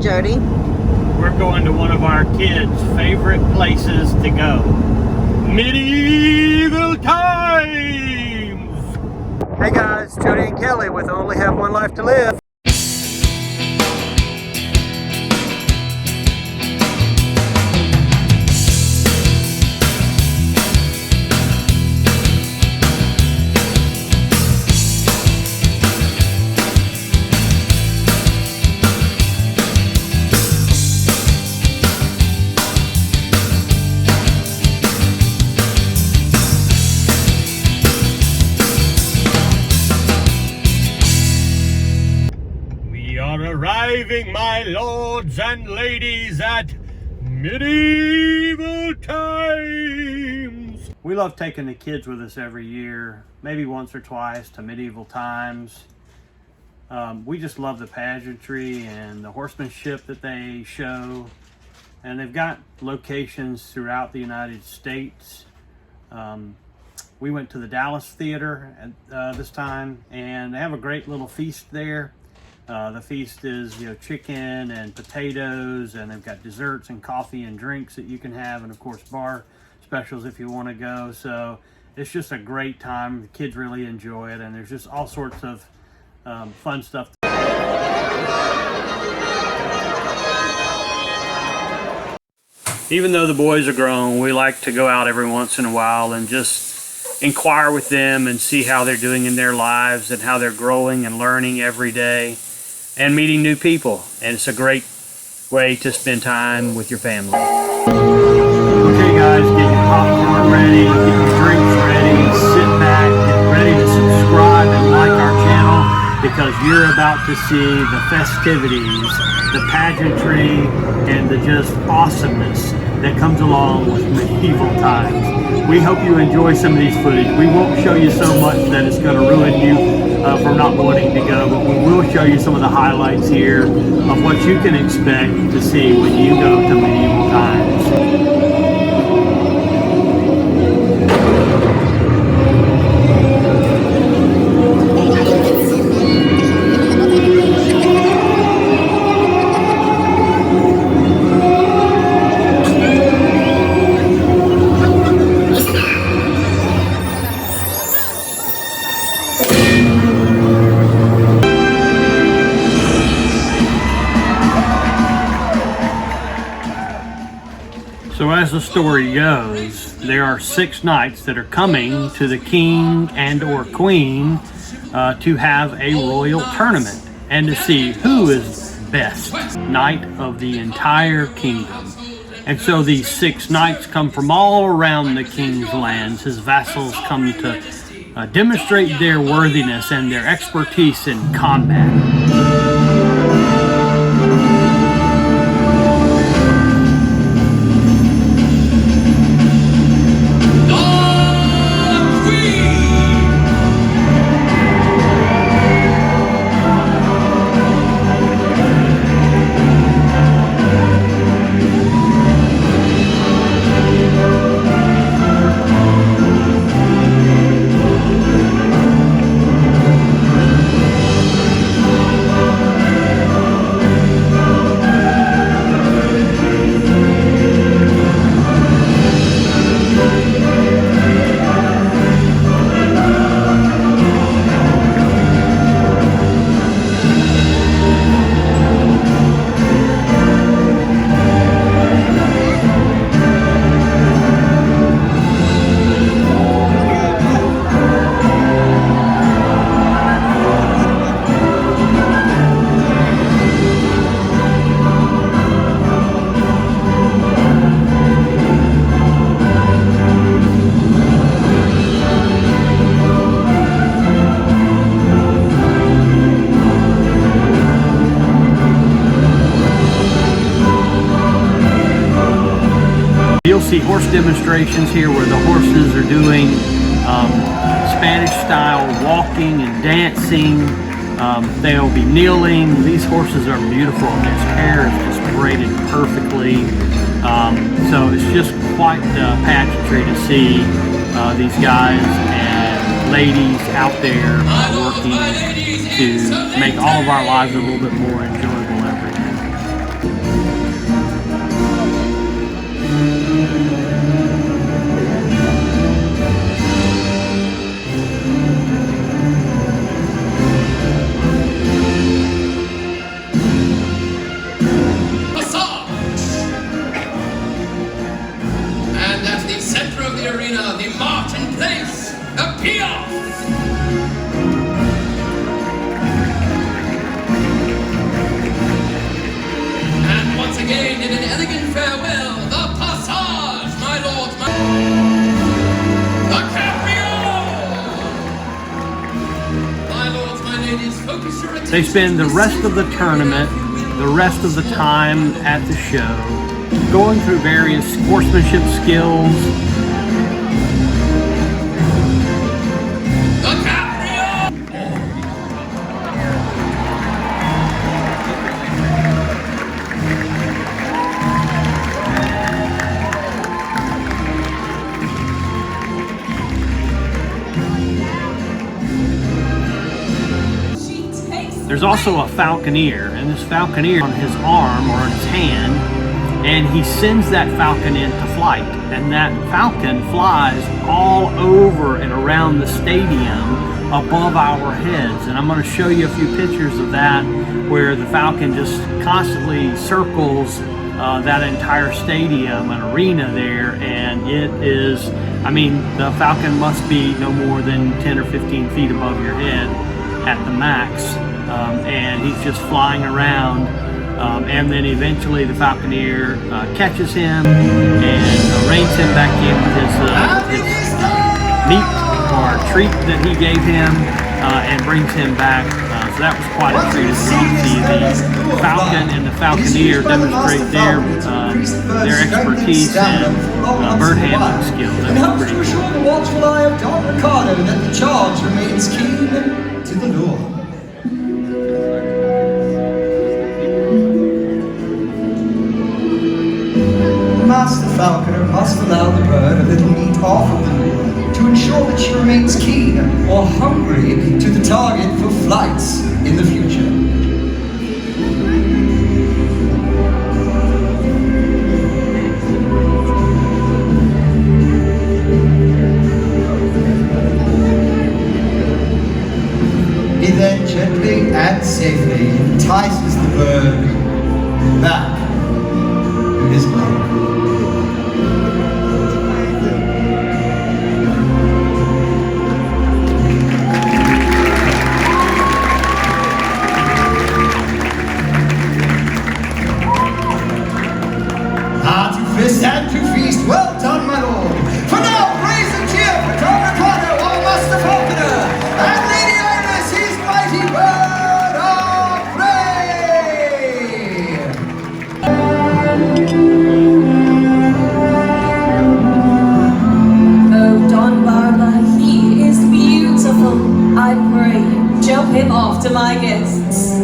and Jody. We're going to one of our kids' favorite places to go. Medieval times! Hey guys, Jody and Kelly with Only Have One Life to Live. Arriving, my lords and ladies, at medieval times. We love taking the kids with us every year, maybe once or twice, to medieval times. We just love the pageantry and the horsemanship that they show. And they've got locations throughout the United States. We went to the Dallas Theater this time, and they have a great little feast there. The feast is, chicken and potatoes, and they've got desserts and coffee and drinks that you can have, and of course bar specials if you want to go. So it's just a great time. The kids really enjoy it, and there's just all sorts of fun stuff. Even though the boys are grown, we like to go out every once in a while and just inquire with them and see how they're doing in their lives and how they're growing and learning every day and meeting new people. And it's a great way to spend time with your family. Okay guys, get your popcorn ready, get your drinks ready, sit back, get ready to subscribe and like our channel, because you're about to see the festivities, the pageantry, and the just awesomeness that comes along with medieval times. We hope you enjoy some of these footage. We won't show you so much that it's going to ruin you for not wanting to go, but we will show you some of the highlights here of what you can expect to see when you go to medieval times. So as the story goes, there are 6 knights that are coming to the king and or queen to have a royal tournament and to see who is best knight of the entire kingdom. And so these 6 knights come from all around the king's lands. His vassals come to demonstrate their worthiness and their expertise in combat. You'll see horse demonstrations here where the horses are doing Spanish-style walking and dancing. They'll be kneeling. These horses are beautiful, and their hair is just braided perfectly. So it's just quite the pageantry to see these guys and ladies out there working to make all of our lives a little bit more enjoyable every day. They spend the rest of the tournament, the rest of the time at the show, going through various sportsmanship skills. There's also a falconer, and this falconer on his arm or on his hand, and he sends that falcon into flight, and that falcon flies all over and around the stadium above our heads. And I'm going to show you a few pictures of that, where the falcon just constantly circles that entire stadium and arena there, and it is, I mean, the falcon must be no more than 10 or 15 feet above your head at the max. And he's just flying around, and then eventually the falconer catches him and reins him back in with his meat or treat that he gave him, and brings him back. So that was quite a treat as well to see the falcon and the falconer demonstrate their expertise and bird handling skills. That was pretty cool. The watchful eye of Don Ricardo that the charge remains keen to the lure. Master Falconer must allow the bird a little meat off of the lure to ensure that she remains keen or hungry to the target for flights in the future. He then gently and safely entices the bird back to his mate. And to feast, well done, my lord. For now, praise and cheer for Don Ricardo, our Master Falconer, and Lady Iris, his mighty bird of prey. Oh, Don Barber, he is beautiful. I pray, show him off to my guests.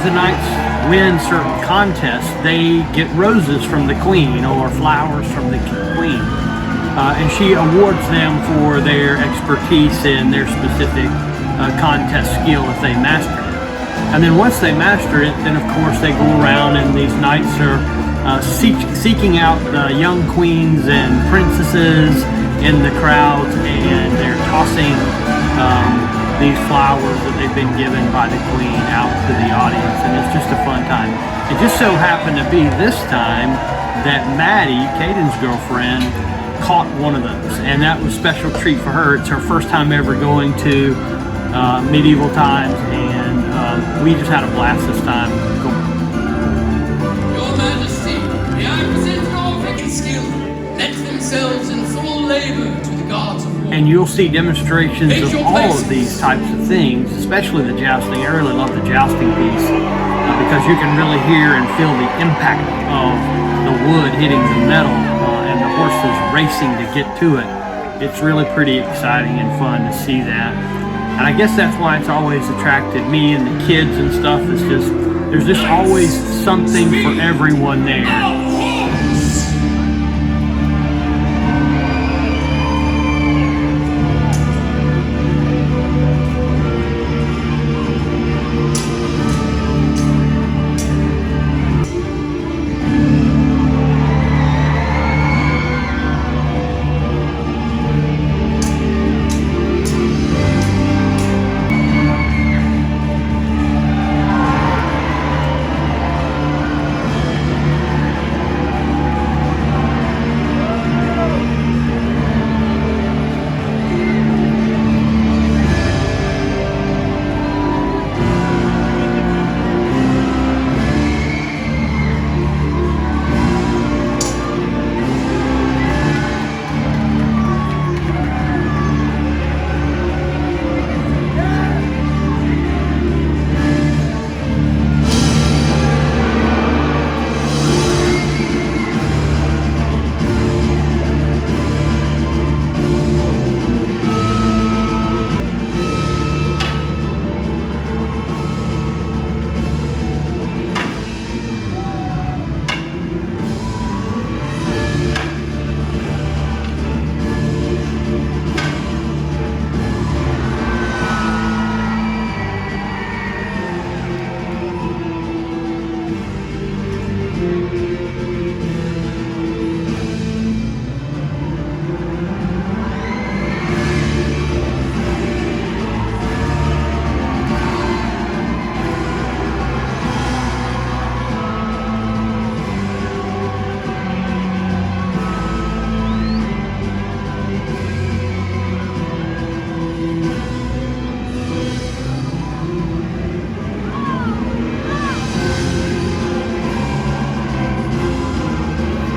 The knights win certain contests, they get roses from the queen or flowers from the queen, and she awards them for their expertise in their specific contest skill if they master it. And then once they master it, then of course they go around, and these knights are seeking out the young queens and princesses in the crowds, and they're tossing these flowers that they've been given by the queen out to the audience, and it's just a fun time. It just so happened to be this time that Maddie, Caden's girlfriend, caught one of those, and that was a special treat for her. It's her first time ever going to medieval times, and we just had a blast this time. Your Majesty, may I present your wicked skill, lent themselves in full labor to the gods of war. And you'll see demonstrations of all of these types of things, especially the jousting. I really love the jousting piece because you can really hear and feel the impact of the wood hitting the metal and the horses racing to get to it. It's really pretty exciting and fun to see that. And I guess that's why it's always attracted me and the kids and stuff. It's just, there's just always something for everyone there.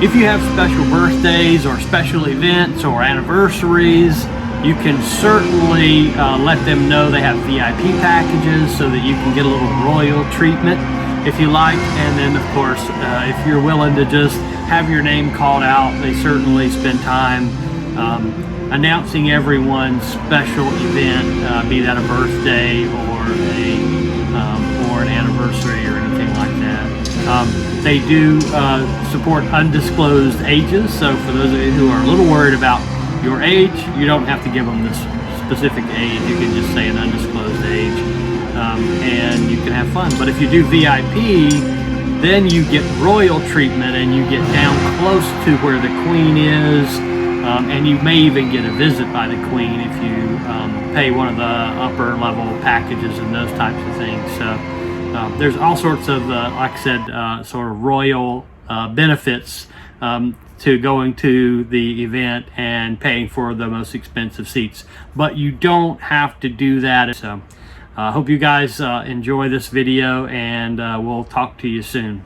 If you have special birthdays or special events or anniversaries, you can certainly let them know they have VIP packages so that you can get a little royal treatment if you like. And then of course, if you're willing to just have your name called out, they certainly spend time announcing everyone's special event, be that a birthday or an anniversary or anything like that. They do support undisclosed ages, so for those of you who are a little worried about your age, you don't have to give them this specific age. You can just say an undisclosed age, and you can have fun. But if you do VIP, then you get royal treatment and you get down close to where the Queen is, and you may even get a visit by the Queen if you pay one of the upper level packages and those types of things. So there's all sorts of, like I said, sort of royal benefits to going to the event and paying for the most expensive seats. But you don't have to do that. So I hope you guys enjoy this video, and we'll talk to you soon.